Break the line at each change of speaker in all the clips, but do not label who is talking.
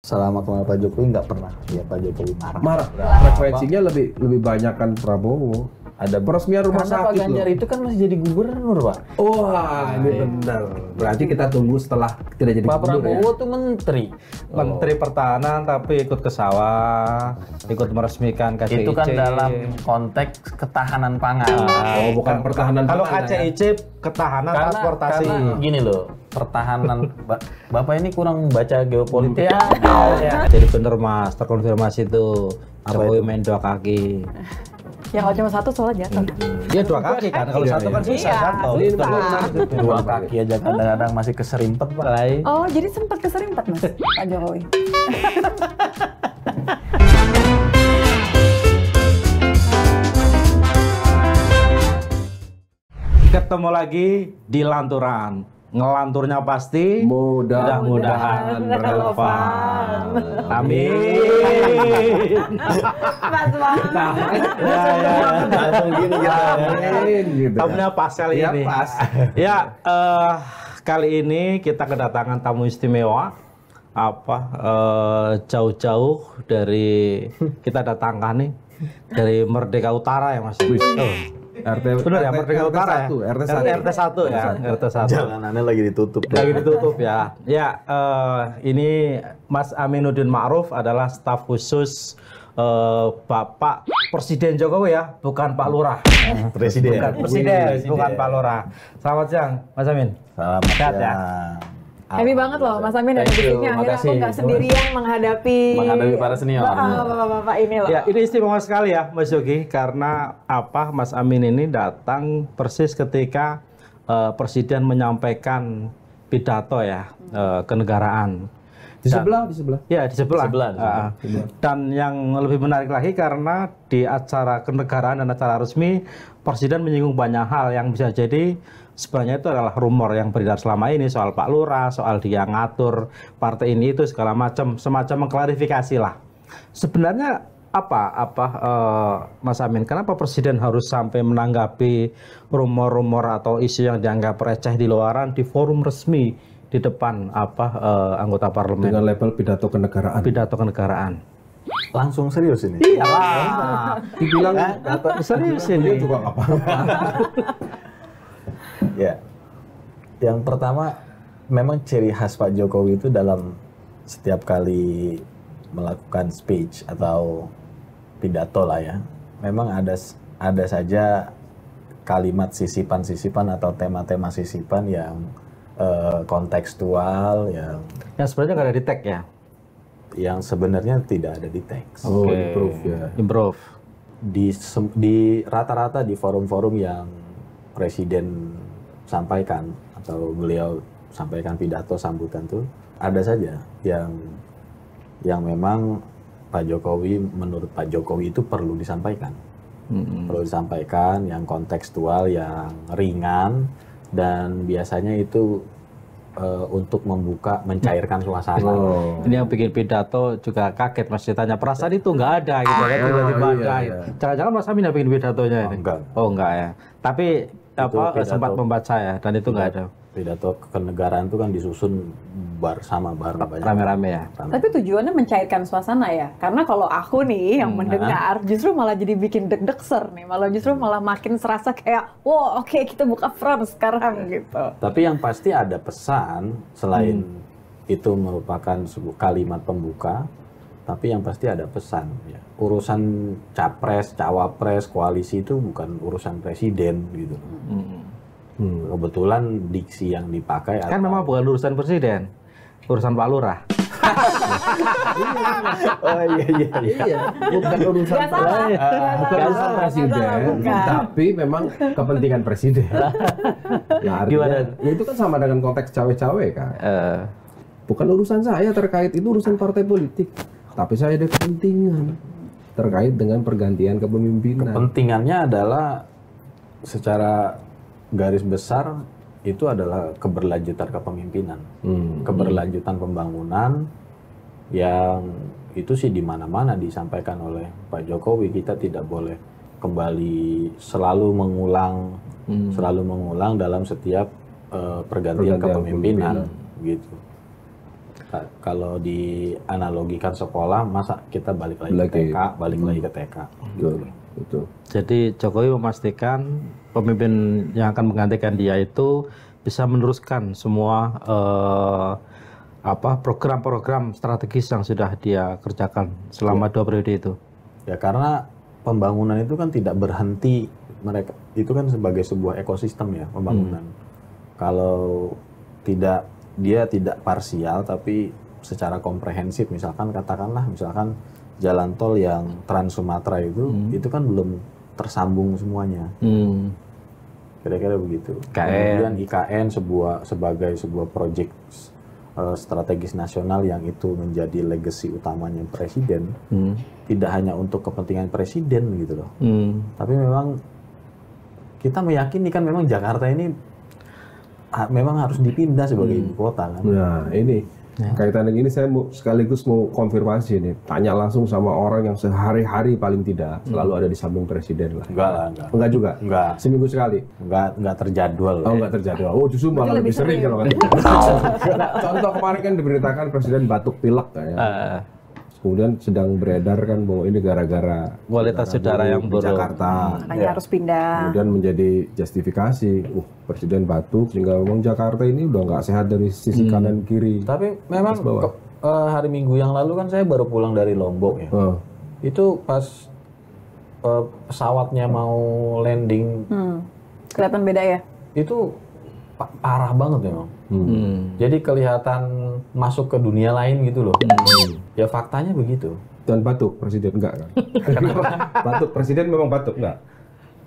selama kemarin Pak Jokowi nggak pernah ya Pak Jokowi marah.
Marah. Frekuensinya lebih banyak kan Prabowo. Ada peresmian rumah
Karena Pak
sakit
Ganjar
loh.
itu kan masih jadi gubernur, Pak.
Wah, ini benar. Berarti kita tunggu setelah tidak jadi
Pak
gubernur
Prabowo
ya.
tuh menteri.
Menteri Pertahanan tapi ikut ke sawah, ikut meresmikan KCIC.
Itu kan dalam konteks ketahanan pangan.
Oh, bukan pertahanan
Kalau
pangan ya.
KCIC ketahanan transportasi.
Karena gini loh, pertahanan Bapak ini kurang baca geopolitik.
Ya. Jadi bener Mas, terkonfirmasi itu Jokowi main dua kaki.
Ya kalau cuma satu soalnya jatuh.
Dia dua kaki kan, kalau satu kan susah
Iya.
jatuh.
Ini benar.
Dua kaki aja kadang-kadang masih keserimpet, Pak.
Lain.
Oh, jadi sempat keserimpet Mas Pak Jokowi.
Ketemu lagi di Lanturan. Ngelanturnya pasti
Mudah-mudahan
relevan. Amin.
Mas Bang.
Langsung gini gitu.
Tamunya pas kali
Iya,
ini.
pas.
Ya, kali ini kita kedatangan tamu istimewa. Jauh-jauh dari kita datangkan nih dari Merdeka Utara ya Mas.
RT
Benar ya, Merdeka Utara ya?
RT 1
ya, RT 1.
Jalanannya lagi ditutup.
Lagi ditutup ya. Ya, ini Mas Aminuddin Ma'ruf adalah staf khusus Bapak Presiden Jokowi ya, bukan Pak Lurah.
Presiden.
Bukan Presiden, bukan Pak Lurah. Selamat siang, Mas Amin.
Selamat
Sehat ya?
Happy banget loh Mas Amin ada di
Thank you,
sini. Akhirnya aku
makasih.
nggak sendirian menghadapi
para senior.
bapak-bapak ini loh.
Ya, ini istimewa sekali ya, Mas Yogi, karena Mas Amin ini datang persis ketika Presiden menyampaikan pidato ya kenegaraan.
Di sebelah.
Ya, di sebelah.
Sebelah.
Dan yang lebih menarik lagi karena di acara kenegaraan dan acara resmi, Presiden menyinggung banyak hal yang bisa jadi sebenarnya itu adalah rumor yang beredar selama ini soal Pak Lurah, soal dia ngatur partai ini itu segala macam, semacam mengklarifikasi lah. Sebenarnya Mas Amin, kenapa Presiden harus sampai menanggapi rumor-rumor atau isu yang dianggap receh di luaran di forum resmi di depan anggota parlemen
Dengan label pidato kenegaraan.
pidato kenegaraan?
Langsung serius ini.
Iyalah,
Dibilang
serius
dia
ini.
juga nggak apa-apa.
Ya. Yang pertama, memang ciri khas Pak Jokowi itu dalam setiap kali melakukan speech atau pidato lah ya. Memang ada saja kalimat sisipan-sisipan atau tema-tema sisipan yang kontekstual,
Yang sebenarnya nggak ada di tag ya?
yang sebenarnya tidak ada di teks.
Oh,
Oke.
improve ya.
Improve.
Di rata-rata di forum-forum yang Presiden sampaikan atau beliau sampaikan pidato sambutan tuh ada saja yang memang Pak Jokowi, menurut Pak Jokowi itu perlu disampaikan. Perlu disampaikan yang kontekstual, yang ringan, dan biasanya itu untuk mencairkan suasana.
Oh.
Ini yang bikin pidato juga kaget Mas ditanya perasaan itu nggak ada gitu kan tiba-tiba
iya,
ada.
iya.
Jangan-jangan Mas Amin yang bikin pidatonya ini?
enggak.
Oh enggak ya. Tapi
pidato.
sempat membaca ya dan itu nggak ada.
Pidato kenegaraan itu kan disusun bareng banyak.
Rame-rame ya.
Tapi tujuannya mencairkan suasana ya. Karena kalau aku nih yang mendengar justru malah jadi bikin deg-degser nih. Malah justru malah makin serasa kayak, wow oke, kita buka front sekarang gitu.
Tapi yang pasti ada pesan selain itu merupakan sebuah kalimat pembuka, tapi yang pasti ada pesan. Ya. Urusan capres, cawapres, koalisi itu bukan urusan presiden gitu. Kebetulan diksi yang dipakai
Kan memang bukan urusan presiden, urusan Pak Lurah.
oh iya.
Bukan urusan
Nggak salah.
bukan urusan presiden,
Bukan.
tapi memang kepentingan presiden. Nah, artinya,
Gimana?
ya itu kan sama dengan konteks cawe-cawe kan. Bukan urusan saya terkait itu urusan partai politik, tapi saya ada kepentingan terkait dengan pergantian kepemimpinan.
Pentingannya adalah secara garis besar itu adalah keberlanjutan kepemimpinan, keberlanjutan pembangunan yang itu sih di mana-mana disampaikan oleh Pak Jokowi. Kita tidak boleh kembali selalu mengulang dalam setiap pergantian kepemimpinan gitu. Kalau dianalogikan sekolah, masa kita balik lagi ke TK, balik lagi ke TK.
Betul.
Jadi Jokowi memastikan pemimpin yang akan menggantikan dia itu bisa meneruskan semua program-program strategis yang sudah dia kerjakan selama 2 periode itu.
Ya karena pembangunan itu kan tidak berhenti, mereka itu kan sebagai sebuah ekosistem ya pembangunan. Kalau dia tidak parsial tapi secara komprehensif, misalkan jalan tol yang Trans Sumatera itu kan belum tersambung semuanya. Kira-kira begitu. Kemudian IKN sebagai sebuah proyek strategis nasional yang itu menjadi legacy utamanya presiden, tidak hanya untuk kepentingan presiden gitu loh. Tapi memang kita meyakini kan memang Jakarta ini memang harus dipindah sebagai ibu kota kan.
Nah ini kaitan ini saya sekaligus mau konfirmasi nih, tanya langsung sama orang yang sehari-hari paling tidak selalu ada di samping presiden lah. Enggak juga? Enggak. Seminggu sekali?
Enggak terjadwal.
Oh, enggak terjadwal. Oh, justru malah lebih sering kalau kan. Contoh kemarin kan diberitakan presiden batuk pilek kayaknya. Kemudian sedang beredar kan bahwa ini gara-gara
kualitas udara yang buruk
di Jakarta.
Makanya harus pindah.
Kemudian menjadi justifikasi, presiden batuk sehingga memang Jakarta ini udah nggak sehat dari sisi kanan kiri.
Tapi memang hari Minggu yang lalu kan saya baru pulang dari Lombok ya. Itu pas pesawatnya mau landing,
kelihatan beda ya?
Itu parah banget memang. Jadi kelihatan masuk ke dunia lain gitu loh. Ya faktanya begitu.
Dan batuk presiden enggak kan? Kenapa? Batuk presiden memang batuk enggak?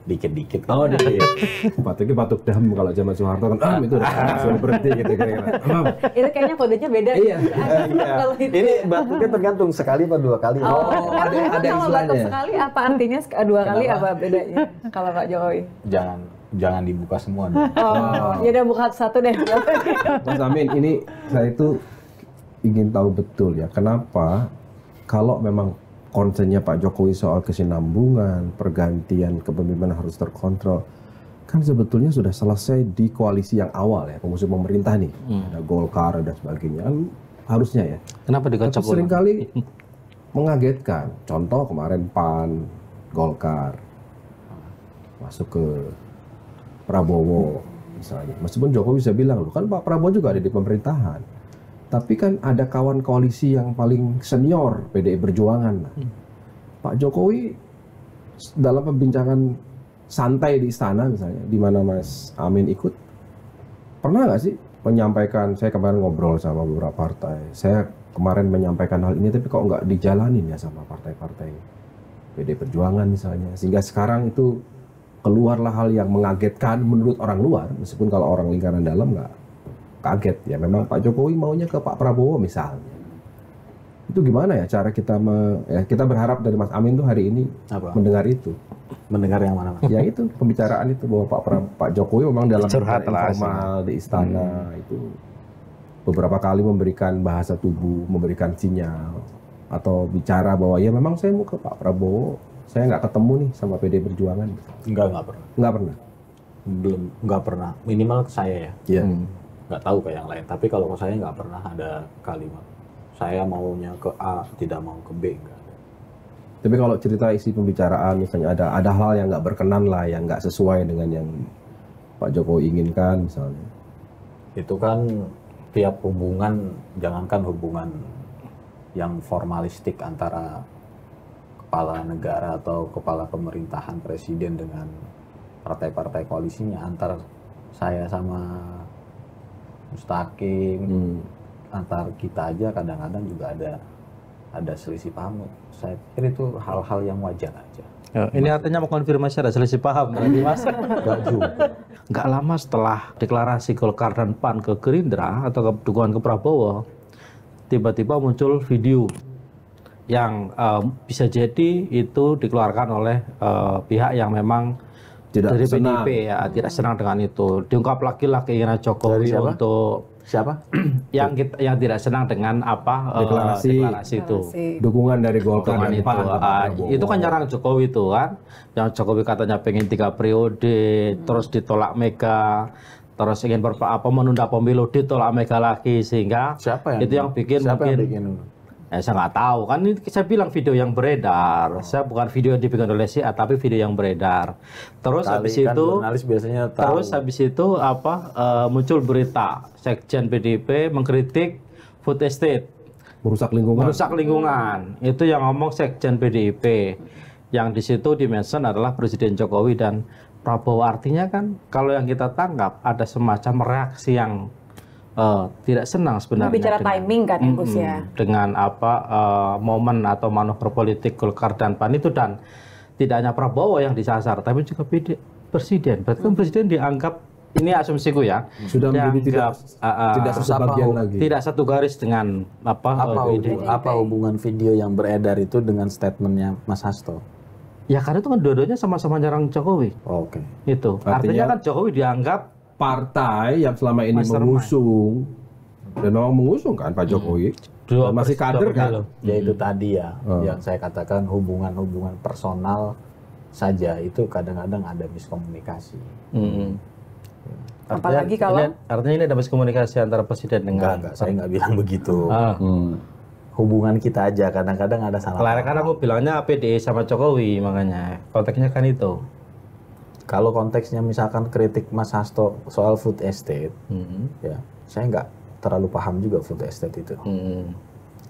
Dikit-dikit.
Oh, dikit. Batuknya batuk dam kalau zaman Soeharto kan itu udah langsung berhenti gitu kira-kira.
Itu kayaknya kodenya beda.
Iya.
Ini batuknya tergantung sekali atau 2 kali.
Oh, ada
istilahnya.
Batuk sekali apa artinya 2 kali apa bedanya kalau Pak Jokowi?
Jangan dibuka semua.
Ya udah buka satu deh.
Mas Amin, ini saya itu ingin tahu betul ya, kenapa kalau memang konsennya Pak Jokowi soal kesinambungan, pergantian kepemimpinan harus terkontrol, kan sebetulnya sudah selesai di koalisi yang awal ya, pengusung pemerintah nih, ada Golkar dan sebagainya, kan harusnya ya.
Kenapa dikocok?
Tapi seringkali mengagetkan. Contoh kemarin PAN, Golkar masuk ke Prabowo misalnya. Meskipun Jokowi bisa bilang, loh kan Pak Prabowo juga ada di pemerintahan. Tapi kan ada kawan koalisi yang paling senior, PDI Perjuangan. Pak Jokowi dalam pembincangan santai di istana misalnya, di mana Mas Amin ikut, pernah nggak sih menyampaikan, saya kemarin ngobrol sama beberapa partai, saya kemarin menyampaikan hal ini, tapi kok nggak dijalanin ya sama partai-partai PDI Perjuangan misalnya. Sehingga sekarang itu keluarlah hal yang mengagetkan menurut orang luar, meskipun kalau orang lingkaran dalam nggak kaget ya. Memang Pak Jokowi maunya ke Pak Prabowo misalnya. Itu gimana ya cara kita kita berharap dari Mas Amin tuh hari ini mendengar itu.
Mendengar yang mana Mas?
Ya itu pembicaraan itu bahwa Pak Jokowi memang dalam informal di istana itu beberapa kali memberikan bahasa tubuh, memberikan sinyal atau bicara bahwa ya memang saya mau ke Pak Prabowo. Saya nggak ketemu nih sama PD Perjuangan.
Nggak pernah.
Nggak pernah?
Belum, nggak pernah. Minimal ke saya ya.
Iya.
Nggak tahu ke yang lain. Tapi kalau ke saya nggak pernah ada kalimat. Saya maunya ke A, tidak mau ke B. Nggak ada.
Tapi kalau cerita isi pembicaraan, misalnya ada hal yang nggak berkenan lah, yang nggak sesuai dengan yang Pak Jokowi inginkan misalnya.
Itu kan tiap hubungan, jangankan hubungan yang formalistik antara kepala negara atau kepala pemerintahan presiden dengan partai-partai koalisinya, antar saya sama Mustaqim, antar kita aja kadang-kadang juga ada selisih paham. Saya pikir itu hal-hal yang wajar aja.
Ini artinya mau konfirmasi ada selisih paham berarti Mas?
Enggak juga.
Nggak lama setelah deklarasi Golkar dan PAN ke Gerindra atau dukungan ke Prabowo, tiba-tiba muncul video yang bisa jadi itu dikeluarkan oleh pihak yang memang
tidak
dari
senang.
PDIP ya, tidak senang dengan itu. Diungkap lagi lah keinginan Jokowi untuk
siapa?
yang tidak senang dengan deklarasi itu.
Dukungan dari Golkar dan PAN.
Itu kan nyerang Jokowi itu kan. Yang Jokowi katanya pengen 3 periode, terus ditolak Mega, terus ingin menunda pemilu ditolak Mega lagi, sehingga
Siapa
itu yang bikin
siapa
mungkin
yang bikin?
saya nggak tahu kan, ini saya bilang video yang beredar, saya bukan video yang dibikin oleh si A tapi video yang beredar. Terus
Kali
habis
kan
itu
jurnalis biasanya tahu.
terus habis itu muncul berita Sekjen PDIP mengkritik food estate,
Merusak lingkungan.
merusak lingkungan. Itu yang ngomong Sekjen PDIP. Yang di situ dimention adalah Presiden Jokowi dan Prabowo. Artinya kan kalau yang kita tangkap ada semacam reaksi yang tidak senang sebenarnya.
Bicara timing kan ya Gus ya.
Dengan momen atau manuver politik Golkar dan PAN itu, dan tidak hanya Prabowo yang disasar tapi juga Presiden. Berarti kan Presiden dianggap, ini asumsiku ya,
Sudah menjadi tidak sebagian lagi.
tidak satu garis dengan
Apa hubungan video yang beredar itu dengan statementnya Mas Hasto?
Ya karena itu kan dua-duanya sama-sama nyerang Jokowi.
Oke.
Itu artinya kan Jokowi dianggap
Partai yang selama ini mengusung dan memang mengusung kan Pak Jokowi, masih kader kan?
Ya itu tadi ya, yang saya katakan hubungan-hubungan personal saja itu kadang-kadang ada miskomunikasi.
Apalagi kalau
artinya ini ada miskomunikasi antara presiden dengan
Enggak, saya nggak bilang begitu. Hubungan kita aja kadang-kadang ada salah.
Karena aku bilangnya PDI sama Jokowi, makanya konteksnya kan itu.
Kalau konteksnya misalkan kritik Mas Hasto soal food estate, ya saya nggak terlalu paham juga food estate itu.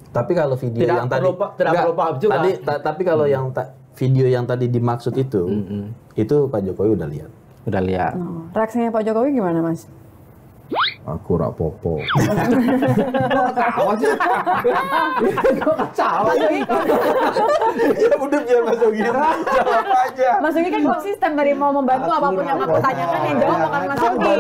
Tapi kalau video
Tidak
yang tadi
perlu paham juga.
Tapi kalau yang video yang tadi dimaksud itu Pak Jokowi udah lihat.
Udah lihat.
reaksinya Pak Jokowi gimana Mas?
Aku rapopo.
Ya udah biar Mas Yogi jawab aja.
Mas Yogi kan konsisten dari mau membantu apapun yang aku tanyakan yang jawab bukan Mas Yogi.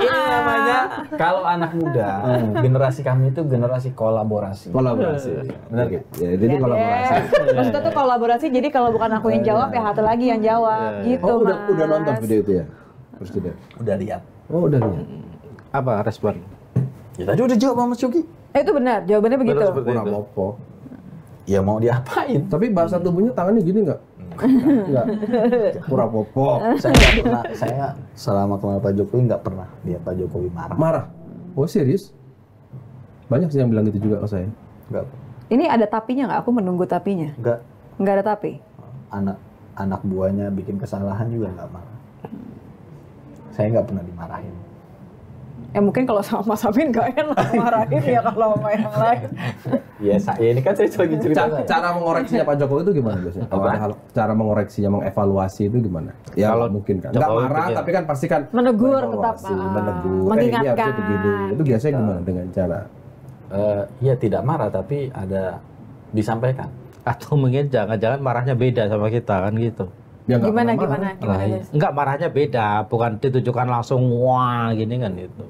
Ini namanya kalau anak muda, generasi kami itu generasi kolaborasi.
Kolaborasi. Benar gitu. Ya, jadi kolaborasi.
Maksudnya tuh kolaborasi, jadi kalau bukan aku yang jawab ya satu lagi yang jawab gitu
Oh,
Mas.
udah nonton video itu ya? Presiden.
Udah lihat.
Oh, udah lihat.
Apa respon?
Ya tadi udah jawab sama Mas Yogi.
Itu benar, jawabannya begitu.
Kurang rapopo.
Ya mau diapain?
Tapi bahasa tubuhnya tangannya gini nggak? Enggak. Pura-popo.
Saya nggak pernah, saya selama kenal Pak Jokowi nggak pernah lihat Pak Jokowi marah.
Marah. Oh, serius? Banyak sih yang bilang gitu juga ke saya.
Nggak.
Ini ada tapinya nggak? Aku menunggu tapinya. Nggak ada tapi.
Anak buahnya bikin kesalahan juga nggak marah. Saya nggak pernah dimarahin.
Ya mungkin kalau sama Mas Amin nggak enak marahin ya kalau sama yang lain.
Ya ini kan saya lagi cerita.
Cara mengoreksinya Pak Jokowi itu gimana biasanya? Kalau ada cara mengoreksinya, mengevaluasi itu gimana? Ya kalau mungkin kan. Nggak marah, tapi kan pasti kan
menegur tetap.
Menegur.
Mengingatkan.
Ini harusnya begini. Itu biasanya gimana dengan cara?
Ya tidak marah, tapi ada disampaikan.
Atau mungkin jangan-jangan marahnya beda sama kita kan gitu.
Ya,
Gimana?
Enggak, marahnya beda, bukan ditujukan langsung wah gini kan gitu.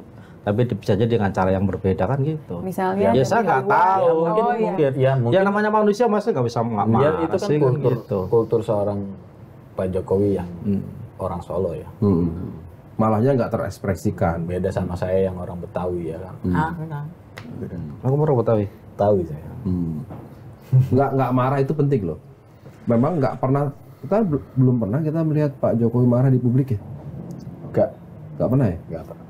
Tapi bisa jadi dengan cara yang berbeda kan gitu.
Misalnya
ya saya nggak tahu,
mungkin. Ya
namanya manusia masa nggak bisa marah.
Ya itu kan
sih,
kultur,
gitu.
kultur seorang Pak Jokowi yang orang Solo ya.
Malahnya nggak terekspresikan.
Beda sama saya yang orang Betawi ya kan.
Aku mau Betawi.
Betawi saya.
Nggak marah itu penting loh. Memang nggak pernah, kita belum pernah kita melihat Pak Jokowi marah di publik ya? Nggak pernah ya?
Nggak pernah.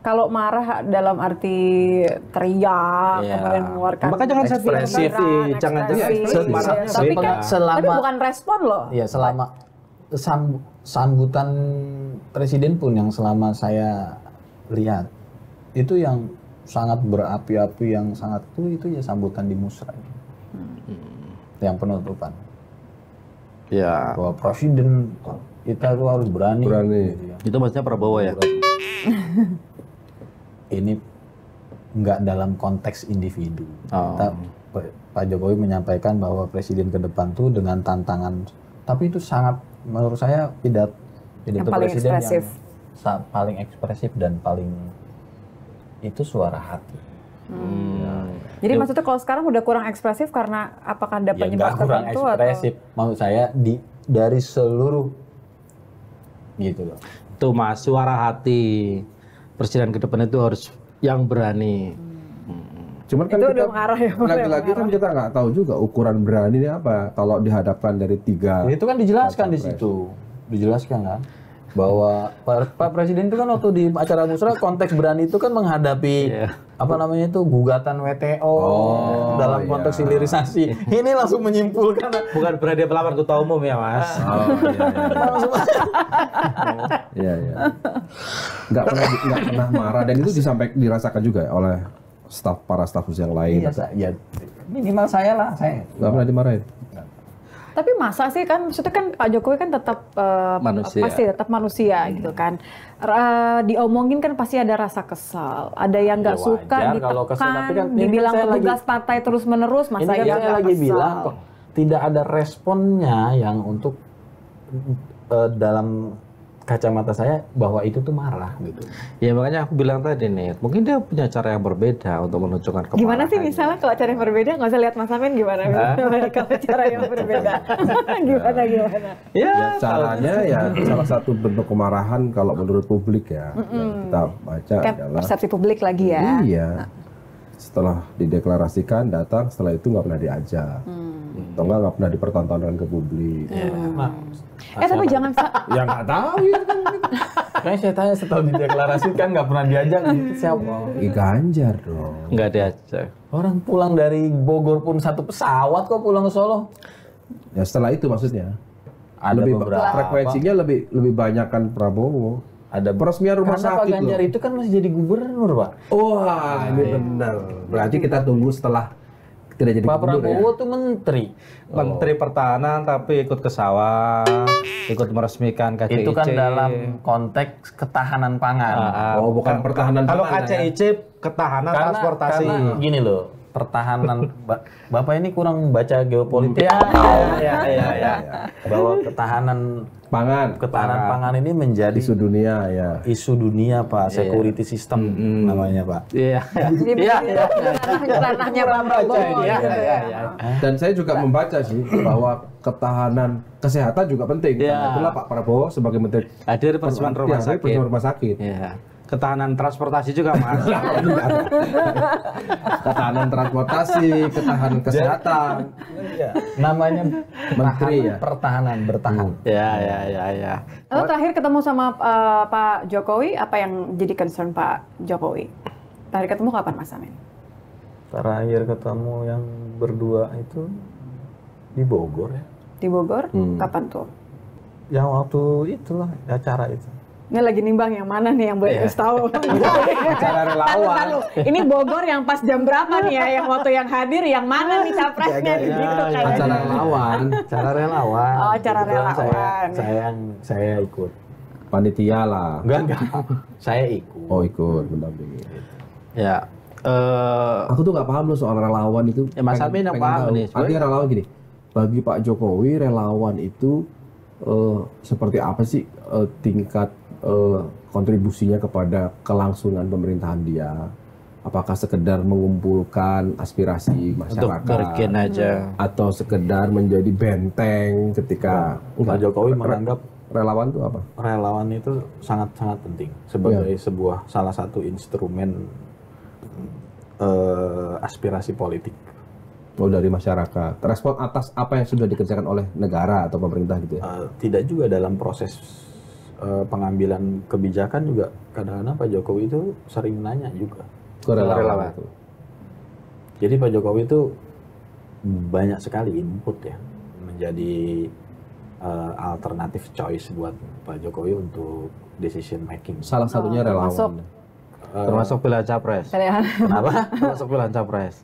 kalau marah dalam arti teriak, kemudian mengeluarkan
maka jangan
ekspresif,
jangan
marah. Tapi kan tapi bukan respon loh.
Ya selama sambutan presiden pun yang selama saya lihat itu yang sangat berapi-api, yang sangat itu ya sambutan di Musra. Yang penutupan.
Ya.
Bahwa presiden kita itu harus berani.
Gitu
ya. Itu maksudnya Prabowo ya?
Ini enggak dalam konteks individu. Pak Jokowi menyampaikan bahwa presiden ke depan tuh dengan tantangan, tapi itu sangat menurut saya pidato presiden ekspresif. Yang paling ekspresif dan paling itu suara hati.
Jadi maksudnya kalau sekarang udah kurang ekspresif karena apakah ada penyebab
kurang ekspresif? Atau? Maksud saya dari seluruh gitu loh.
Itu mas, suara hati presiden ke depan itu harus yang berani.
Cuman kan
itu
kita lagi-lagi kan kita nggak tahu juga ukuran berani ini apa kalau dihadapkan dari tiga.
Itu kan dijelaskan di situ, dijelaskan kan? bahwa Pak Presiden itu kan waktu di acara musrah konteks berani itu kan menghadapi apa namanya itu gugatan WTO dalam konteks hilirisasi. Ini langsung menyimpulkan
Bukan berani pelamar ketua umum ya Mas.
Iya. Nggak pernah marah, dan itu dirasakan juga oleh para staf khusus yang lain.
ya minimal saya lah, saya
Nggak pernah dimarahin.
Tapi masa sih kan, maksudnya kan Pak Jokowi kan tetap
Manusia.
pasti tetap manusia gitu kan. Diomongin kan pasti ada rasa kesal, ada yang nggak
Ya
suka,
wajar kalau kesal,
ditekan,
tapi kan ini
dibilang
saya
petugas partai terus menerus, masa
ini kan
iya
saya
nggak
lagi
kesal?
bilang kok tidak ada responnya yang untuk dalam kacamata saya bahwa itu tuh marah gitu.
Ya makanya aku bilang tadi nih, mungkin dia punya cara yang berbeda untuk menunjukkan kemarahan.
Gimana sih misalnya kalau cara yang berbeda, nggak usah lihat Mas Amin gimana kalau cara yang berbeda? Gimana?
Ya caranya ya salah satu bentuk kemarahan kalau menurut publik ya, yang kita baca
Kan
adalah
persepsi publik lagi ya.
iya, setelah dideklarasikan datang, setelah itu nggak pernah diajak, atau nggak pernah dipertontonkan ke publik.
Tapi jangan
Ya nggak tahu ya.
Kayaknya saya tanya setelah dideklarasikan nggak pernah diajak gitu siapa?
Ganjar dong.
Nggak diajak.
Orang pulang dari Bogor pun satu pesawat kok pulang ke Solo.
Ya setelah itu maksudnya.
Ada beberapa.
Frekuensinya lebih banyak kan Prabowo.
Ada
Peresmian rumah
karena Pak
sakit
Ganjar
loh.
itu kan masih jadi gubernur, Pak.
Wah, ini benar. Berarti kita tunggu setelah tidak jadi
Pak
gubernur ya.
Prabowo tuh menteri.
Menteri Pertahanan tapi ikut ke sawah, ikut meresmikan KCIC.
Itu kan dalam konteks ketahanan pangan.
Oh, bukan pertahanan
Kalau
pangan ya.
KCIC ketahanan transportasi.
Karena gini loh, pertahanan Bapak ini kurang baca geopolitik.
Ya.
Bahwa ketahanan
Pangan.
pangan ini menjadi
Isu dunia ya.
isu dunia, Pak, security system namanya, Pak.
Iya.
ranahnya Pak Prabowo
Iya.
gitu ya.
Dan saya juga membaca sih bahwa ketahanan kesehatan juga penting.
Iya.
Karena itulah Pak Prabowo sebagai menteri
Hadir peresmian rumah
Ya,
sakit.
peresmian rumah sakit.
Iya. Ketahanan transportasi juga Mas.
Ketahanan transportasi, ketahanan kesehatan.
Iya, namanya
Menteri ya.
pertahanan, bertahan.
Ya.
Lalu terakhir ketemu sama Pak Jokowi, apa yang jadi concern Pak Jokowi? Terakhir ketemu kapan Mas Amin?
Terakhir ketemu yang berdua itu di Bogor ya.
Di Bogor? Kapan tuh?
Yang waktu itulah acara itu.
Ini lagi nimbang yang mana nih yang boleh tahu.
Acara relawan.
Tahu. Ini Bogor yang pas jam berapa nih ya? Yang waktu yang hadir yang mana nih capresnya gitu kan?
Acara relawan.
Acara relawan.
Oh, acara
Kebetulan
relawan.
Saya ikut.
Panitia lah.
Enggak. Saya ikut.
Oh ikut mendampingi.
Ya.
Aku tuh nggak paham loh soal relawan itu.
Ya, Mas Amin yang paham
tahu.
nih, sebenarnya.
Artinya relawan gini. Bagi Pak Jokowi relawan itu seperti apa sih tingkat kontribusinya kepada kelangsungan pemerintahan dia? Apakah sekedar mengumpulkan aspirasi
Untuk
masyarakat
bergen aja.
atau sekedar menjadi benteng ketika
Pak Jokowi menganggap
relawan itu apa?
relawan itu sangat-sangat penting sebagai sebuah salah satu instrumen aspirasi politik.
Oh, dari masyarakat. Respon atas apa yang sudah dikerjakan oleh negara atau pemerintah gitu ya?
Tidak juga dalam proses pengambilan kebijakan juga kadang-kadang Pak Jokowi itu sering nanya juga
Ke relawan itu.
Jadi Pak Jokowi itu banyak sekali input ya menjadi alternatif choice buat Pak Jokowi untuk decision making.
Salah satunya
termasuk.
relawan.
Termasuk pilihan capres.
Kenapa?
Termasuk pilihan capres.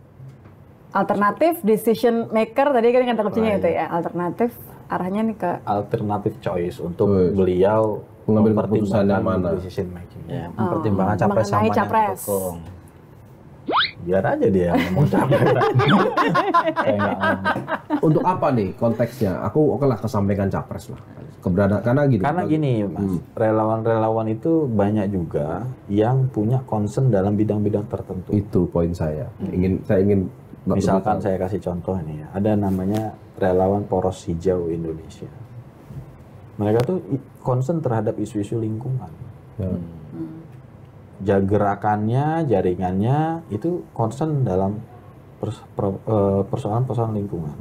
Alternatif decision maker tadi kan kata kuncinya itu ya. Alternatif arahnya nih ke
Alternatif choice untuk
Betul.
beliau
Mengambil keputusan yang
mempertimbangkan
mana.
decision making.
Ya, mempertimbangkan capres
mengenai
sama yang
capres.
didukung.
Biar aja dia ngomong capres. Saya nggak ngomong.
Untuk apa nih konteksnya? Aku oke lah kesampaikan capres lah. Keberadaan karena gini.
Mas, relawan-relawan itu banyak juga yang punya concern dalam bidang-bidang tertentu.
Itu poin saya. Saya ingin
Misalkan saya kasih contoh nih ya, ada namanya relawan Poros Hijau Indonesia. Mereka tuh concern terhadap isu-isu lingkungan. Gerakannya, jaringannya itu concern dalam persoalan-persoalan lingkungan.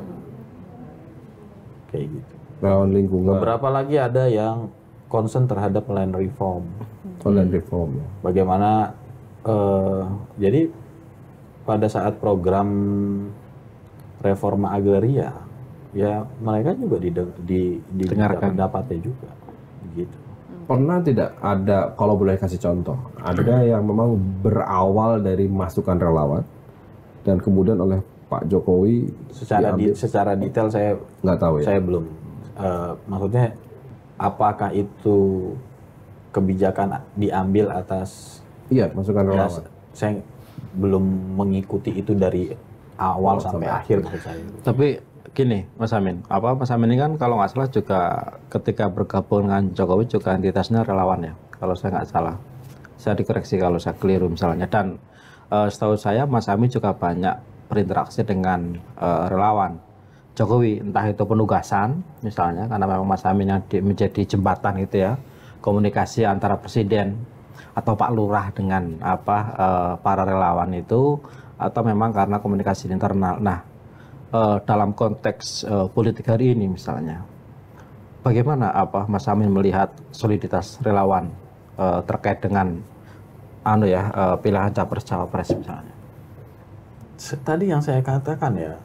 Kayak gitu.
relawan lingkungan.
Beberapa lagi ada yang concern terhadap land reform.
Land reform ya.
Bagaimana jadi pada saat program reforma agraria, ya mereka juga didengarkan pendapatnya juga, gitu.
Pernah tidak ada, kalau boleh kasih contoh, ada yang memang berawal dari masukan relawan dan kemudian oleh Pak Jokowi
secara detail saya
nggak tahu ya.
Saya belum. Maksudnya apakah itu kebijakan diambil atas?
Iya, masukan
Ya,
relawan.
saya belum mengikuti itu dari awal sampai akhir menurut saya.
Tapi gini, Mas Amin, Mas Amin ini kan kalau nggak salah juga ketika bergabung dengan Jokowi juga entitasnya relawan ya, kalau saya nggak salah. Saya dikoreksi kalau saya keliru misalnya. Dan setahu saya Mas Amin juga banyak berinteraksi dengan relawan Jokowi, entah itu penugasan misalnya, karena memang Mas Amin yang menjadi jembatan gitu ya, komunikasi antara presiden atau Pak Lurah dengan para relawan itu, atau memang karena komunikasi internal. Nah, dalam konteks politik hari ini misalnya, bagaimana Mas Amin melihat soliditas relawan terkait dengan pilihan capres-cawapres misalnya?
Tadi yang saya katakan ya,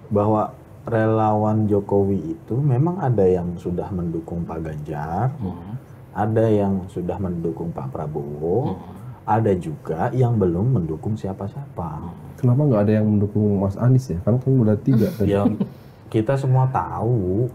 bahwa relawan Jokowi itu memang ada yang sudah mendukung Pak Ganjar, ada yang sudah mendukung Pak Prabowo, ada juga yang belum mendukung siapa-siapa.
Kenapa nggak ada yang mendukung Mas Anies ya? Karena kan udah 3 tadi.
Ya, kita semua tahu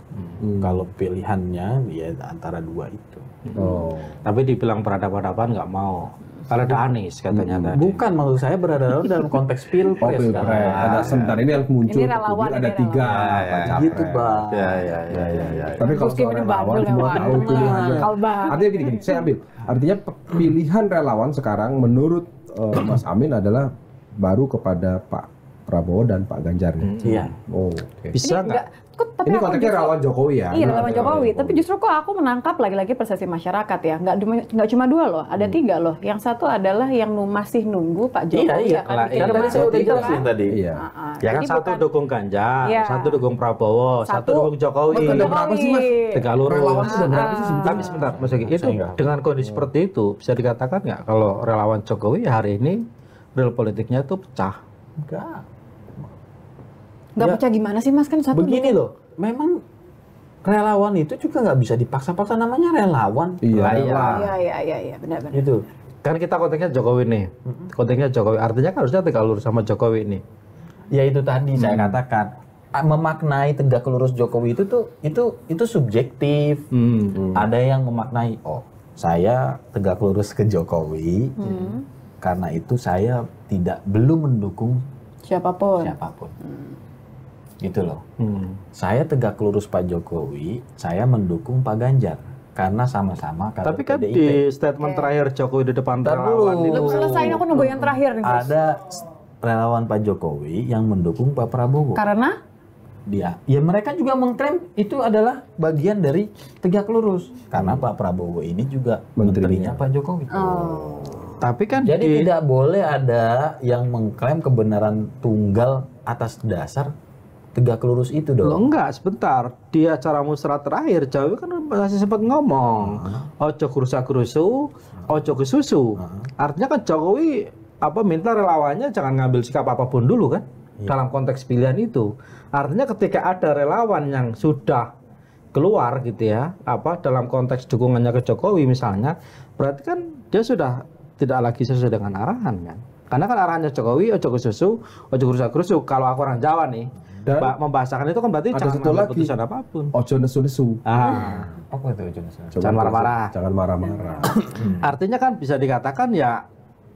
kalau pilihannya ya antara 2 itu.
Oh.
Tapi dibilang berhadapan-hadapan nggak mau. Karena ada Anies katanya tadi.
Bukan, maksud saya berada dalam konteks pilpres.
Pilpres. Ada sebentar ini yang muncul.
Ini relawan,
ada
ini
3
relawan.
Gitu, Bang.
Ya.
Tapi kalau soal relawan semua tahu pilihannya. Artinya gini, saya ambil. Artinya pilihan relawan sekarang menurut Mas Amin adalah baru kepada Pak Prabowo dan Pak Ganjar.
Iya.
Oh, oke.
Bisa nggak?
Ini konteksnya relawan Jokowi ya?
Iya, relawan Jokowi. Tapi justru kok aku menangkap lagi-lagi persepsi masyarakat ya. Nggak cuma 2 loh, ada 3 loh. Yang satu adalah yang masih nunggu Pak Jokowi.
Iya.
Kan
Kan tadi saya udah jelasin tadi.
Iya.
Ya kan
Jadi
satu
bukan-
dukung Ganjar,
Iya.
satu dukung Prabowo, satu dukung Jokowi.
Mas, ada berapa sih, Mas?
Tegak lurus.
Relawan sudah berapa sih sebetulnya?
Tapi sebentar, Mas Yogi, itu
Saya nggak.
dengan kondisi seperti itu bisa dikatakan nggak kalau relawan Jokowi hari ini real politiknya itu pecah?
Enggak.
Nggak
Ya.
percaya gimana sih Mas, kan satu
Begini loh, memang relawan itu juga nggak bisa dipaksa-paksa, namanya relawan.
Iya,
Lah, iya.
relawan.
Iya, benar-benar.
Gitu.
Kan kita konteksnya Jokowi nih, konteksnya Jokowi, artinya kan harusnya tegak lurus sama Jokowi ini.
Ya itu tadi saya katakan, memaknai tegak lurus Jokowi itu subjektif. Ada yang memaknai, oh saya tegak lurus ke Jokowi, karena itu saya belum mendukung
Siapapun.
siapapun. Gitu loh. Saya tegak lurus Pak Jokowi, saya mendukung Pak Ganjar karena sama-sama kader
Tapi kan
PDIP.
di statement terakhir Jokowi di depan
Ntar
relawan
dulu.
itu
Belum selesai, aku nunggu yang terakhir nih. Gus.
Ada relawan Pak Jokowi yang mendukung Pak Prabowo.
Karena
Ya mereka juga mengklaim itu adalah bagian dari tegak lurus karena Pak Prabowo ini juga menterinya Pak Jokowi.
tapi kan
Jadi tidak boleh ada yang mengklaim kebenaran tunggal atas dasar tegak lurus itu
Loh,
dong.
enggak, sebentar. Di acara musrah terakhir, Jokowi kan masih sempat ngomong, ojo kerusa-kerusu, ojo kesusu. Artinya kan Jokowi minta relawannya jangan ngambil sikap apapun dulu kan, dalam konteks pilihan itu. Artinya ketika ada relawan yang sudah keluar gitu ya, dalam konteks dukungannya ke Jokowi misalnya, berarti kan dia sudah tidak lagi sesuai dengan arahan kan. Karena kan arahannya Jokowi, ojo kesusu, ojo kerusa-kerusu. Kalau aku orang Jawa nih,
Dan
membahasakan itu kan berarti
ada
jangan
satu
mengambil
lagi.
putusan apapun.
Ojo nesu-nesu.
Apa itu Jonas?
Jangan marah-marah.
Jangan marah-marah.
Artinya kan bisa dikatakan ya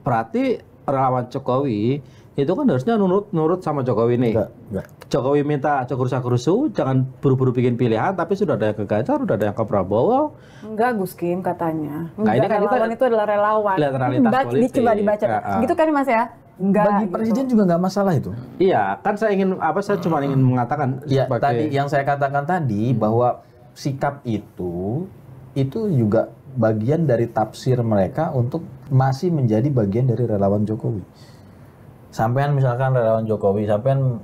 berarti relawan Jokowi itu kan harusnya nurut sama Jokowi nih.
Enggak.
Jokowi minta ojo kerusa-kerusu, jangan buru-buru bikin pilihan, tapi sudah ada yang ke Ganjar, sudah ada yang ke Prabowo.
enggak Gus Kim katanya.
Nah, ini kan
relawan
kita
itu adalah relawan.
lihat realitas politik.
Coba dibaca. Gitu kan Mas ya? Enggak.
Bagi
gitu.
presiden juga nggak masalah itu.
Iya, kan saya cuma ingin mengatakan
Ya
sebagai
tadi yang saya katakan tadi bahwa sikap itu juga bagian dari tafsir mereka untuk masih menjadi bagian dari relawan Jokowi. Sampean misalkan relawan Jokowi, sampean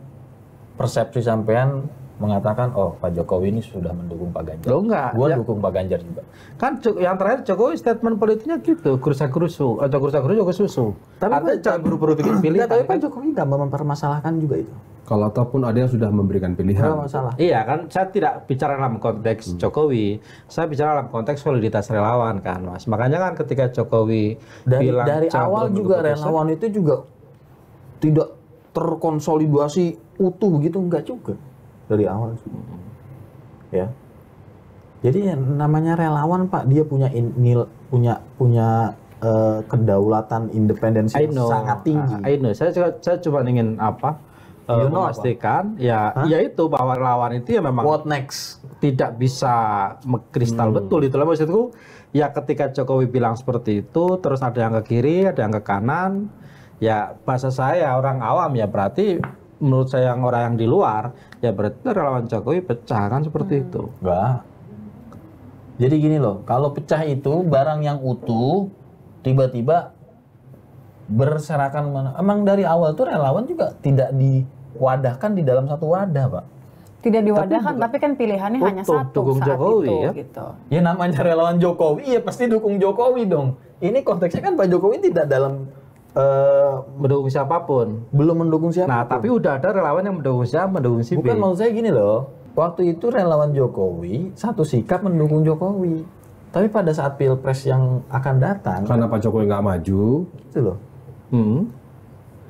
persepsi sampean mengatakan, oh Pak Jokowi ini sudah mendukung Pak Ganjar.
Loh, enggak.
Gua
Ya.
dukung Pak Ganjar juga.
Kan yang terakhir Jokowi statement politiknya gitu, gerusa-gerusu atau gerusa-gerusu susu. Artinya jangan buru-buru bikin pilihan.
Tapi Pak Jokowi nggak mempermasalahkan juga itu.
Kalau ataupun ada yang sudah memberikan pilihan.
Nggak masalah.
Iya kan, saya tidak bicara dalam konteks Jokowi, saya bicara dalam konteks soliditas relawan kan, Mas. Makanya kan ketika Jokowi bilang
Dari
jangan
awal
mendukung
juga
keputusan,
relawan itu juga tidak terkonsolidasi utuh begitu, enggak juga dari awal. Ya. Jadi yang namanya relawan Pak, dia punya kedaulatan independensi
I
yang
know,
sangat tinggi.
I know. Saya cuma ingin
You know
memastikan yaitu bahwa relawan itu ya memang
What next?
tidak bisa kristal betul, itulah maksudku. Ya ketika Jokowi bilang seperti itu, terus ada yang ke kiri, ada yang ke kanan, ya bahasa saya orang awam ya berarti menurut saya yang orang yang di luar ya berarti relawan Jokowi pecah kan seperti itu.
Enggak. Jadi gini loh, kalau pecah itu barang yang utuh tiba-tiba berserakan mana? Emang dari awal tuh relawan juga tidak diwadahkan di dalam satu wadah, Pak.
Tidak diwadahkan, tapi kan pilihannya hanya
Untuk
satu
dukung
saat
Jokowi,
itu,
ya.
gitu.
Ya namanya relawan Jokowi, ya pasti dukung Jokowi dong. Ini konteksnya kan Pak Jokowi tidak dalam
Mendukung siapapun.
belum mendukung siapa.
Nah, tapi udah ada relawan yang mendukung siapa, mendukung si B.
Bukan, maksud saya gini loh. Waktu itu relawan Jokowi satu sikap mendukung Jokowi. Tapi pada saat Pilpres yang akan datang,
Karena Pak Jokowi nggak maju,
gitu loh.
Hmm.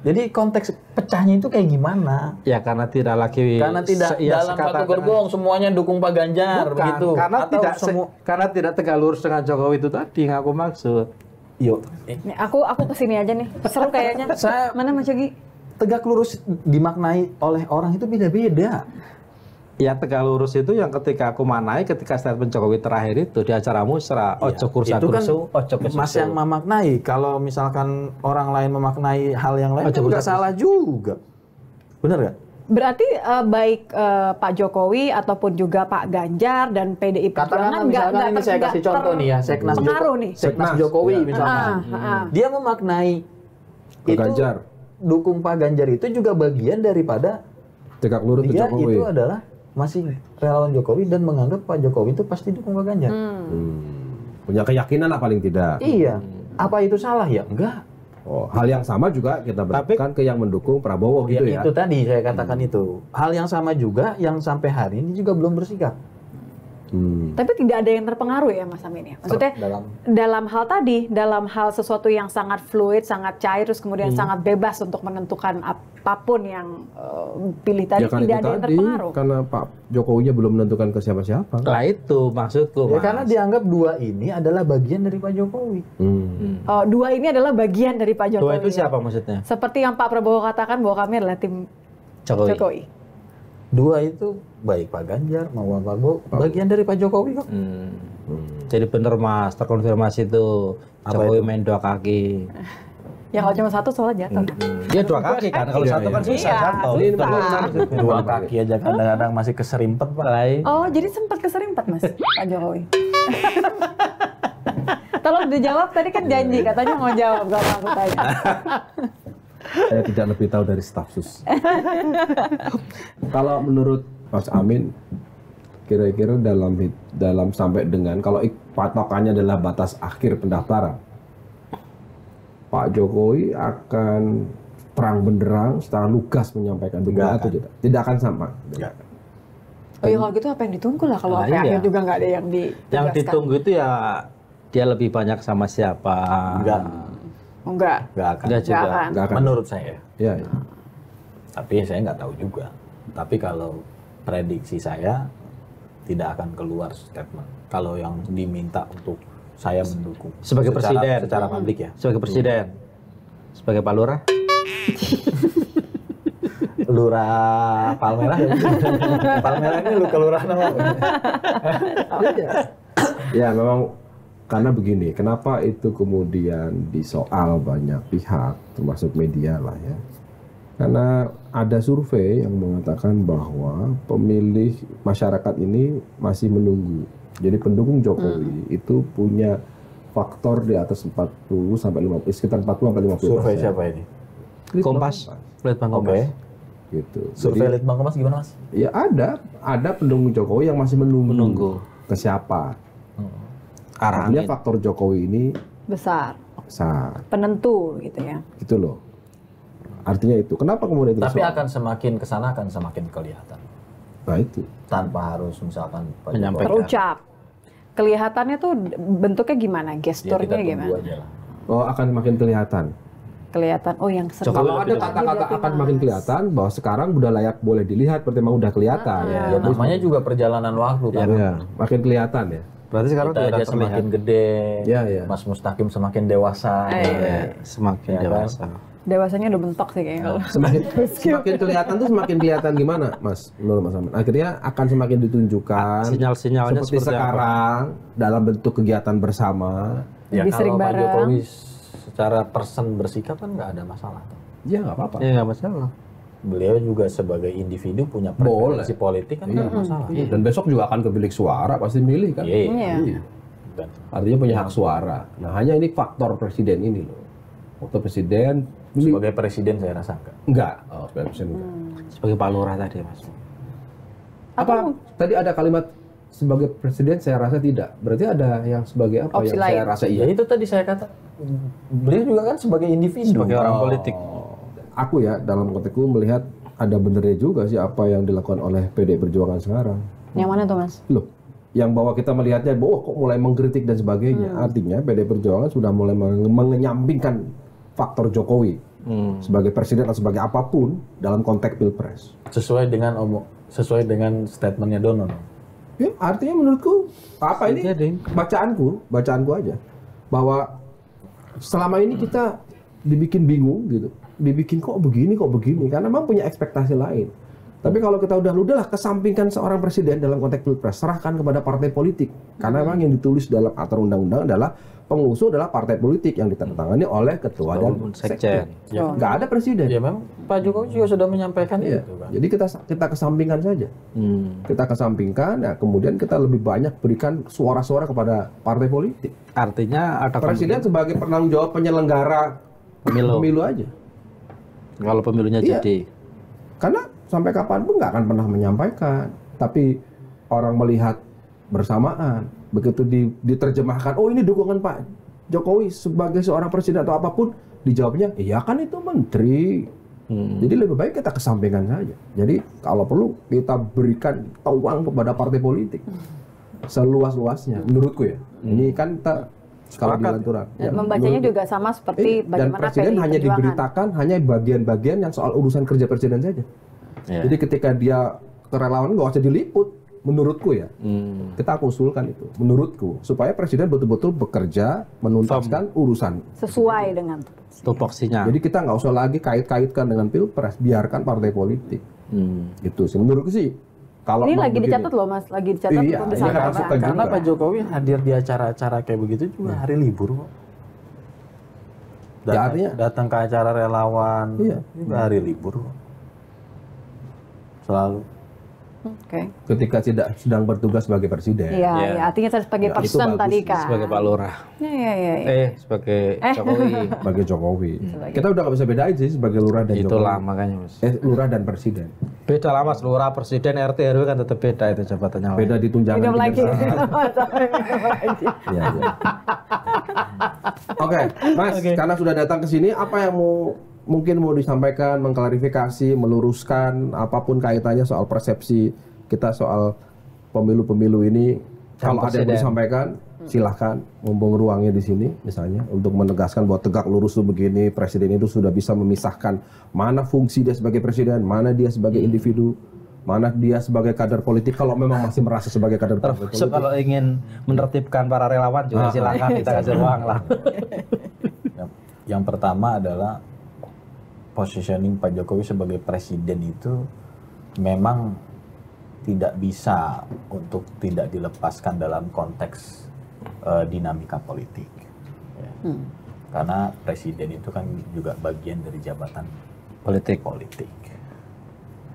Jadi konteks pecahnya itu kayak gimana?
Ya karena tidak lagi
Karena tidak dalam satu gerbong semuanya dukung Pak Ganjar
Bukan,
begitu.
karena
Atau
tidak
semua.
karena tidak tegak lurus dengan Jokowi itu tadi yang aku maksud.
Yuk,
Nih, aku kesini aja nih. Seru kayaknya. Mana Mas Yogi?
tegak lurus dimaknai oleh orang itu beda-beda.
Ya tegak lurus itu yang ketika aku manai ketika statement Jokowi terakhir itu di acara musra ojo kursa
Itu kan
kursu ojo kesusu.
Mas yang memaknai. Kalau misalkan orang lain memaknai hal yang lain,
Oh,
kan nggak salah juga. Bener nggak?
Berarti baik Pak Jokowi ataupun juga Pak Ganjar dan PDI
Katakanlah
Perjuangan
misalkan ini saya kasih contoh nih ya, Seknas
pengaruh nih.
Seknas Jokowi
Ya.
misalkan. Dia memaknai
Pak Ganjar.
dukung Pak Ganjar itu juga bagian daripada
tegak lurus ke
dia
Jokowi.
itu adalah masih relawan Jokowi dan menganggap Pak Jokowi itu pasti dukung Pak Ganjar.
Punya keyakinan lah paling tidak.
Iya. Apa itu salah ya? Enggak.
Oh, hal yang sama juga kita berlakukan ke yang mendukung Prabowo gitu ya.
Itu tadi saya katakan itu. Hal yang sama juga yang sampai hari ini juga belum bersikap.
Tapi tidak ada yang terpengaruh ya Mas Amin ya. Maksudnya dalam hal tadi, dalam hal sesuatu yang sangat fluid, sangat cair, terus kemudian sangat bebas untuk menentukan apapun yang pilih tadi,
Ya kan
tidak
itu
ada yang
tadi,
terpengaruh.
karena Pak Jokowinya belum menentukan ke siapa-siapa.
Lah itu maksudku.
Ya
Mas.
karena dianggap dua ini adalah bagian dari Pak Jokowi.
Dua ini adalah bagian dari Pak Jokowi.
Dua itu siapa maksudnya?
Seperti yang Pak Prabowo katakan bahwa kami adalah tim Jokowi.
Dua itu baik Pak Ganjar maupun Pak Prabowo bagian dari Pak Jokowi kok.
Jadi bener Mas, terkonfirmasi itu Jokowi main dua kaki.
Ya kalau cuma satu soalnya jatuh.
Dia dua kaki kan, kalau satu kan susah jatuh.
Dua kaki aja kadang-kadang masih keserimpet Pak.
Oh, jadi sempat keserimpet Mas Pak Jokowi. Tolong dijawab, tadi kan janji katanya mau jawab kalau aku tanya.
Saya tidak lebih tahu dari staf sus. Kalau menurut Mas Amin, kira-kira dalam sampai dengan kalau patokannya adalah batas akhir pendaftaran, Pak Jokowi akan terang benderang secara lugas menyampaikan dukungan atau tidak? Tidak akan sama.
Oh iya kalau gitu apa yang ditunggu lah kalau sampai akhir juga nggak ada yang ditegaskan.
Yang ditunggu itu ya dia lebih banyak sama siapa.
Enggak
Nggak akan.
Nggak juga.
Menurut saya.
Ya.
Tapi saya nggak tahu juga. Tapi kalau prediksi saya tidak akan keluar statement. Kalau yang diminta untuk saya mendukung
Sebagai presiden.
secara publik ya.
Sebagai presiden. Sebagai Pak Lurah.
Lurah Palmerah ya. Palmerah ini lu kelurahan apa?
Ya memang karena begini, kenapa itu kemudian disoal banyak pihak, termasuk media lah ya. Karena ada survei yang mengatakan bahwa pemilih masyarakat ini masih menunggu. Jadi pendukung Jokowi itu punya faktor di atas 40 sampai 50, sekitar 40 sampai 50%.
Survei siapa ini?
Kompas. Litbang Kompas.
Oke.
gitu.
Survei Litbang Kompas gimana, Mas?
Ya ada pendukung Jokowi yang masih menunggu ke siapa. Artinya faktor Jokowi ini
Besar.
penentu
gitu ya.
gitu loh. Artinya itu. Kenapa kemudian itu?
Tapi akan semakin kesana akan semakin kelihatan.
Nah itu.
Tanpa harus misalkan Pak
Menyampaikan.
Jokowi.
Terucap. Kelihatannya tuh bentuknya gimana?
Ya,
Gesturnya
kita tunggu
gimana?
aja lah.
Oh akan makin kelihatan.
Kelihatan. Oh yang sering.
Kalau ada kata-kata akan makin kelihatan bahwa sekarang udah layak boleh dilihat, berarti memang udah kelihatan.
Ya, namanya juga perjalanan waktu kan.
Ya, makin kelihatan ya.
Berarti sekarang
Kita
sudah
aja semakin gede,
Ya.
Mas Mustaqim semakin dewasa.
semakin
Ya kan?
dewasa.
Dewasanya udah bentok sih kayaknya.
Semakin kelihatan tuh semakin kelihatan gimana, Mas? Menurut Mas Amin. Akhirnya akan semakin ditunjukkan.
Sinyal-sinyalnya
seperti
seperti apa?
sekarang dalam bentuk kegiatan bersama.
Ya
Lebih sering
kalau Pak
bareng.
Jokowi secara person bersikap kan nggak ada masalah.
Ya nggak apa-apa.
Ya nggak masalah.
Beliau juga sebagai individu punya preferensi politik kan nggak masalah.
Iya, dan besok juga akan ke bilik suara, pasti milih kan?
Iya.
Iya.
Dan
Artinya punya hak suara. Nah, hanya ini faktor presiden ini loh. Waktu presiden
sebagai presiden saya rasa
enggak. Oh, sebagai presiden enggak.
Sebagai Pak Lurah tadi, Mas.
Apa? Tadi ada kalimat sebagai presiden saya rasa tidak. Berarti ada yang sebagai apa
Opsi
yang
lain.
saya rasa
ya
iya.
itu tadi saya kata beliau juga kan sebagai individu.
Sebagai orang politik.
Aku ya dalam konteksku melihat ada benernya juga sih apa yang dilakukan oleh PDI Perjuangan sekarang.
Yang mana tuh Mas?
Loh, yang bahwa kita melihatnya bahwa kok mulai mengkritik dan sebagainya. Artinya PDI Perjuangan sudah mulai mengenyampingkan faktor Jokowi sebagai presiden atau sebagai apapun dalam konteks pilpres.
Sesuai dengan statementnya Dono.
Ya, artinya menurutku apa ini
Jadi.
bacaanku aja bahwa selama ini kita dibikin bingung gitu, dibikin kok begini karena memang punya ekspektasi lain. Tapi kalau kita udahlah kesampingkan seorang presiden dalam konteks pilpres, serahkan kepada partai politik. Karena memang yang ditulis dalam aturan undang-undang adalah pengusul adalah partai politik yang ditandatangani oleh ketua dan sekjen. Nggak ada presiden.
Ya memang Pak Jokowi juga sudah menyampaikan
Iya.
itu kan.
Jadi kita kesampingkan saja. Kita kesampingkan, ya kemudian kita lebih banyak berikan suara-suara kepada partai politik.
Artinya ada
Presiden sebagai penanggung jawab penyelenggara pemilu aja.
kalau pemilunya
Iya.
jadi.
Karena sampai kapanpun nggak akan pernah menyampaikan. Tapi orang melihat bersamaan. Begitu diterjemahkan, oh ini dukungan Pak Jokowi sebagai seorang presiden atau apapun, dijawabnya, iya kan itu menteri. Jadi lebih baik kita kesampingkan saja. Jadi kalau perlu kita berikan uang kepada partai politik seluas-luasnya, menurutku ya. Ini kan kita kalau di aturan.
Dan membacanya juga sama seperti
dan
bagaimana
presiden
PDI
hanya
Perjuangan.
diberitakan hanya bagian-bagian yang soal urusan kerja presiden saja.
Ya.
Jadi ketika dia kerelawan nggak usah diliput, menurutku ya. Kita aku usulkan itu, menurutku, supaya presiden betul-betul bekerja menuntaskan urusan.
Sesuai dengan
Tupoksinya.
Jadi kita nggak usah lagi kait-kaitkan dengan pilpres, biarkan partai politik. Itu sih menurutku sih. Kalau
ini
mau
lagi
begini.
dicatat loh Mas, lagi dicatat
Iya,
untuk
ini
disampaikan.
akan suka
Karena
juga.
Pak Jokowi hadir di acara-acara kayak begitu juga hari libur kok.
Ya, artinya-
datang ke acara relawan
Iya.
juga hari libur kok. Selalu.
Oke.
Ketika tidak sedang bertugas sebagai presiden.
Iya, iya. Artinya saya sebagai
Ya, itu
person
bagus
tadi
sih,
kan.
Sebagai Pak Lurah.
Iya.
Sebagai Jokowi.
Sebagai Jokowi. Kita udah nggak bisa bedain sih sebagai lurah dan
Itulah
Jokowi.
makanya, Mas.
Lurah dan presiden.
Beda lah, Mas. Lurah, presiden, RT, RW kan tetap beda itu jabatannya.
Beda di tunjangan.
Minum lagi.
kinerja. Iya, iya. Oke, Mas, karena sudah datang ke sini, apa yang mungkin mau disampaikan, mengklarifikasi, meluruskan apapun kaitannya soal persepsi kita soal pemilu-pemilu ini. Kalau ada yang mau disampaikan, silahkan, mumpung ruangnya di sini, misalnya, untuk menegaskan bahwa tegak lurus itu begini, presiden itu sudah bisa memisahkan mana fungsi dia sebagai presiden, mana dia sebagai individu, mana dia sebagai kader politik, kalau memang masih merasa sebagai kader politik.
So, kalau ingin menertibkan para relawan juga silakan kita kasih ruang lah.
Yang pertama adalah positioning Pak Jokowi sebagai presiden itu memang tidak bisa untuk tidak dilepaskan dalam konteks dinamika politik. Ya. Karena presiden itu kan juga bagian dari jabatan politik.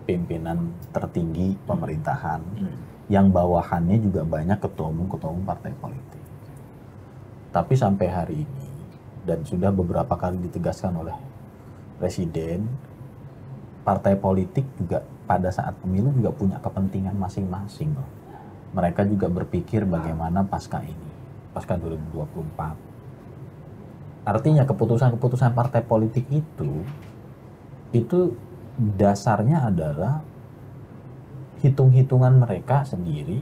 Pimpinan tertinggi pemerintahan yang bawahannya juga banyak ketua umum partai politik. Tapi sampai hari ini dan sudah beberapa kali ditegaskan oleh presiden, partai politik juga pada saat pemilu juga punya kepentingan masing-masing loh. Mereka juga berpikir bagaimana pasca 2024. Artinya keputusan-keputusan partai politik itu dasarnya adalah hitung-hitungan mereka sendiri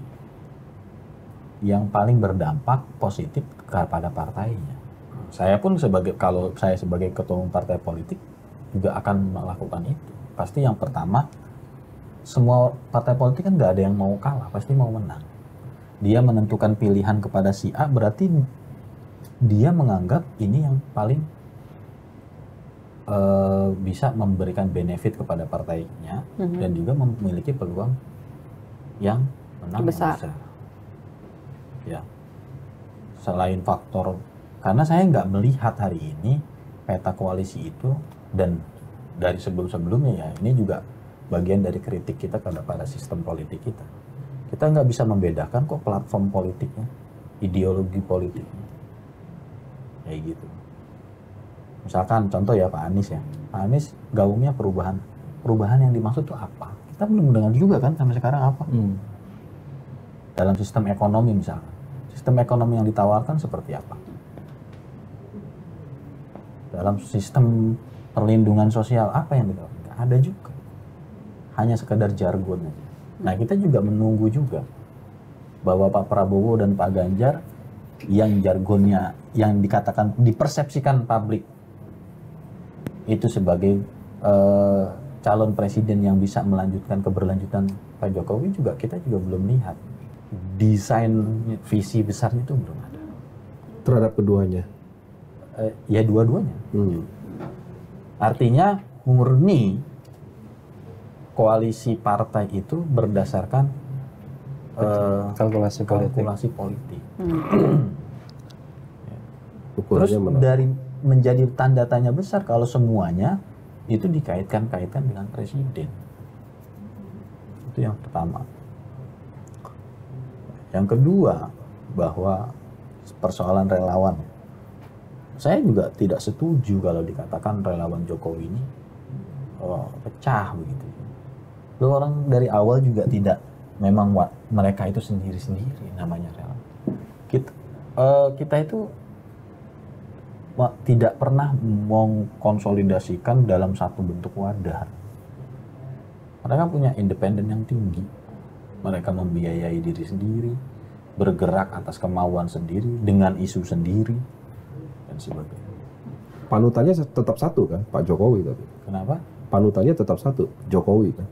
yang paling berdampak positif kepada partainya. Kalau saya sebagai ketua umum partai politik juga akan melakukan itu. Pasti yang pertama, semua partai politik kan nggak ada yang mau kalah, pasti mau menang. Dia menentukan pilihan kepada si A, berarti dia menganggap ini yang paling bisa memberikan benefit kepada partainya dan juga memiliki peluang yang menang besar. Ya, selain faktor, karena saya nggak melihat hari ini peta koalisi itu, dan dari sebelum-sebelumnya ya, ini juga bagian dari kritik kita kepada sistem politik kita. Kita nggak bisa membedakan kok platform politiknya, ideologi politiknya, kayak gitu. Misalkan contoh ya Pak Anies ya, Pak Anies gaungnya perubahan yang dimaksud itu apa? Kita belum mendengar juga kan sampai sekarang apa. Dalam sistem ekonomi misalkan, sistem ekonomi yang ditawarkan seperti apa? Dalam sistem perlindungan sosial apa yang ditawarkan? Nggak ada juga, hanya sekedar jargon aja. Nah kita juga menunggu juga bahwa Pak Prabowo dan Pak Ganjar yang jargonnya, yang dikatakan, dipersepsikan publik itu sebagai calon presiden yang bisa melanjutkan keberlanjutan Pak Jokowi, juga kita juga belum lihat desain visi besarnya itu belum ada
terhadap keduanya.
Ya dua-duanya. Artinya murni koalisi partai itu berdasarkan
kalkulasi
politik.
Terus
dari menjadi tanda tanya besar kalau semuanya itu dikaitkan-kaitkan dengan presiden. Itu yang pertama. Yang kedua, bahwa persoalan relawan. Saya juga tidak setuju kalau dikatakan relawan Jokowi ini pecah begitu. Loh, orang dari awal juga tidak, memang mereka itu sendiri-sendiri namanya relawan. Kita itu tidak pernah mengkonsolidasikan dalam satu bentuk wadah. Mereka punya independen yang tinggi. Mereka membiayai diri sendiri, bergerak atas kemauan sendiri, dengan isu sendiri, dan sebagainya.
Panutannya tetap satu kan, Pak Jokowi tapi.
Kenapa?
Panutannya tetap satu, Jokowi kan.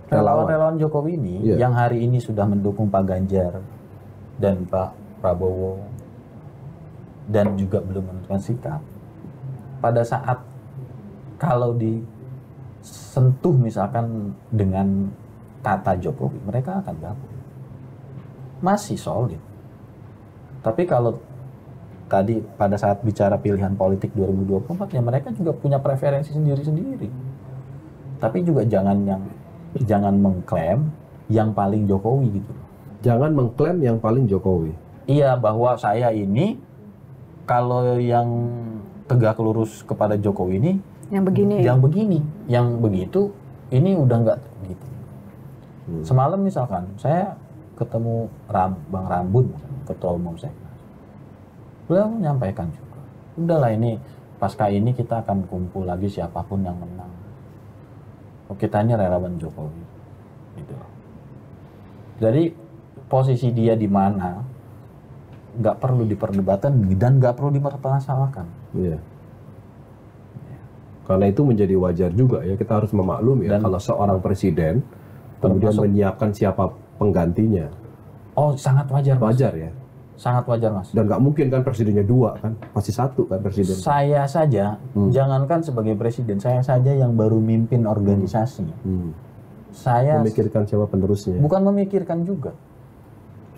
Relawan Jokowi ini yang hari ini sudah mendukung Pak Ganjar dan Pak Prabowo dan juga belum menentukan sikap, pada saat kalau disentuh misalkan dengan kata Jokowi, mereka akan gabung, masih solid. Tapi kalau tadi pada saat bicara pilihan politik 2024 ya mereka juga punya preferensi sendiri-sendiri. Tapi juga jangan mengklaim yang paling Jokowi gitu.
Jangan mengklaim yang paling Jokowi.
Iya, bahwa saya ini kalau yang tegak lurus kepada Jokowi ini yang begini, yang begitu ini udah nggak gitu. Semalam misalkan saya ketemu Bang Rambun, ketua umum saya, beliau menyampaikan juga, udahlah ini pasca ini kita akan kumpul lagi siapapun yang menang. Kita ini relawan Jokowi, gitu. Jadi posisi dia di mana nggak perlu diperdebatkan dan nggak perlu dipermasalahkan.
Iya. Karena itu menjadi wajar juga ya, kita harus memaklumi ya, kalau seorang presiden kemudian menyiapkan siapa penggantinya.
Oh, sangat wajar.
Wajar ya.
Sangat wajar, Mas.
Dan nggak mungkin kan presidennya dua kan, pasti satu kan presiden.
Saya saja, jangankan sebagai presiden, saya saja yang baru mimpin organisasi. Saya
memikirkan siapa penerusnya.
Bukan memikirkan juga.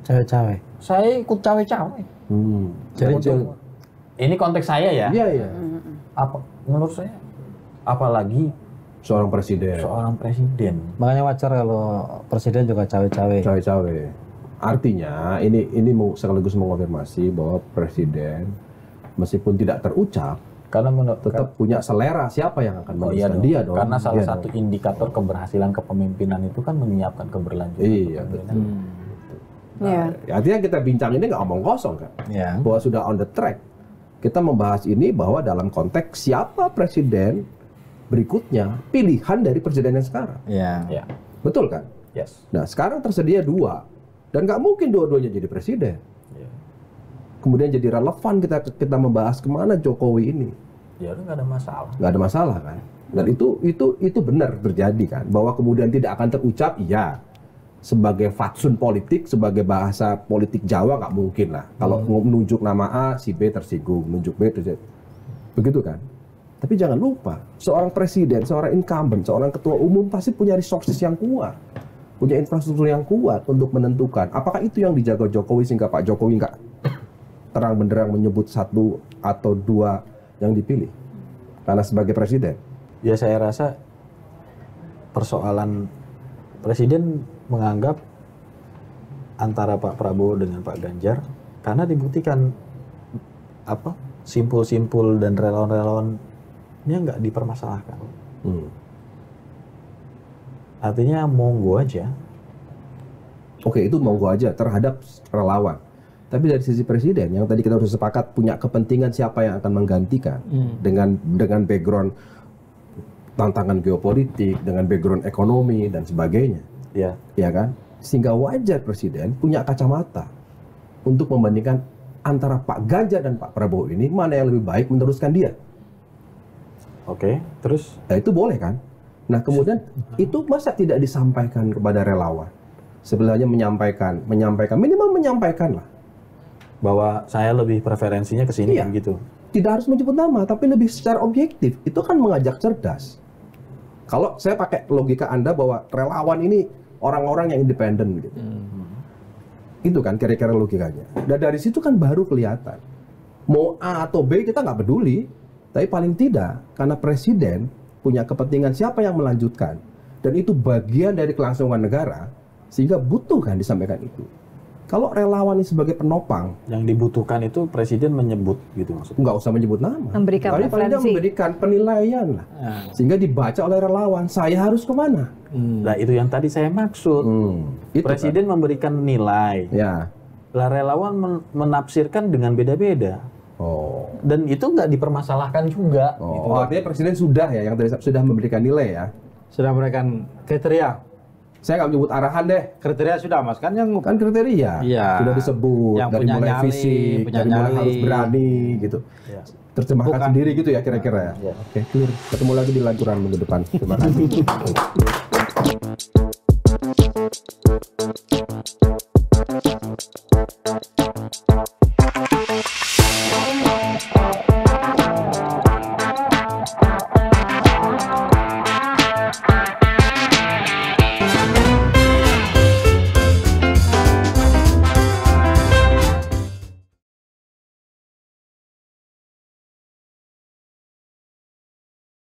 Cawe-cawe.
Saya ikut cawe-cawe.
Jadi
ini konteks saya ya.
Iya.
Menurut saya, apalagi
seorang presiden.
Makanya wajar kalau presiden juga cawe-cawe.
Cawe-cawe. Artinya ini sekaligus mengonfirmasi bahwa presiden meskipun tidak terucap
Karena
tetap punya selera siapa yang akan meneruskan dia dong.
Karena salah satu indikator keberhasilan kepemimpinan itu kan menyiapkan keberlanjutan.
Iya,
Nah,
artinya kita bincang ini nggak omong kosong kan, bahwa sudah on the track. Kita membahas ini bahwa dalam konteks siapa presiden berikutnya, pilihan dari presiden yang sekarang.
Ya.
Betul kan?
Yes.
Nah sekarang tersedia 2 dan nggak mungkin dua-duanya jadi presiden. Kemudian jadi relevan kita membahas kemana Jokowi ini.
Ya udah nggak ada masalah.
Nggak ada masalah kan. Dan itu benar terjadi kan. Bahwa kemudian tidak akan terucap, iya. Sebagai fatsun politik, sebagai bahasa politik Jawa nggak mungkin lah. Kalau menunjuk nama A, si B tersinggung. Menunjuk B tersinggung. Begitu kan. Tapi jangan lupa, seorang presiden, seorang incumbent, seorang ketua umum pasti punya resources yang kuat. Punya infrastruktur yang kuat untuk menentukan. Apakah itu yang dijaga Jokowi sehingga Pak Jokowi nggak terang benderang menyebut 1 atau 2 yang dipilih karena sebagai presiden?
Ya saya rasa persoalan presiden menganggap antara Pak Prabowo dengan Pak Ganjar karena dibuktikan simpul-simpul dan relawan-relawannya nggak dipermasalahkan. Artinya monggo aja.
Oke, itu monggo aja terhadap relawan. Tapi dari sisi presiden yang tadi kita sudah sepakat punya kepentingan siapa yang akan menggantikan dengan background tantangan geopolitik, dengan background ekonomi dan sebagainya. Ya kan? Sehingga wajar presiden punya kacamata untuk membandingkan antara Pak Ganjar dan Pak Prabowo ini mana yang lebih baik meneruskan dia.
Oke, terus?
Nah itu boleh kan? Nah kemudian itu masa tidak disampaikan kepada relawan? Sebenarnya menyampaikan, minimal menyampaikan lah.
Bahwa saya lebih preferensinya ke sini gitu.
Tidak harus menyebut nama, tapi lebih secara objektif. Itu kan mengajak cerdas. Kalau saya pakai logika Anda bahwa relawan ini orang-orang yang independen gitu. Itu kan kira-kira logikanya. Dan dari situ kan baru kelihatan. Mau A atau B kita nggak peduli, tapi paling tidak karena presiden punya kepentingan siapa yang melanjutkan. Dan itu bagian dari kelangsungan negara, sehingga butuh kan disampaikan itu. Kalau relawan ini sebagai penopang,
yang dibutuhkan itu presiden menyebut gitu maksudnya.
Nggak usah menyebut nama.
Memberikan
paling tidak memberikan penilaian lah. Sehingga dibaca oleh relawan, saya harus kemana?
Nah itu yang tadi saya maksud.
Itu
presiden memberikan nilai.
Ya.
Lah relawan menafsirkan dengan beda-beda. Dan itu nggak dipermasalahkan juga. Gitu.
Artinya presiden sudah ya, yang tadi sudah memberikan nilai ya.
Sudah memberikan kriteria.
Saya nggak menyebut arahan deh.
Kriteria sudah mas, kan yang
kriteria sudah disebut
yang
dari
punya
mulai
nyali,
fisik, dari mulai harus berani gitu. Terjemahkan sendiri gitu ya kira-kira ya. Oke, clear. Ketemu lagi di lanturan minggu depan. Terima kasih.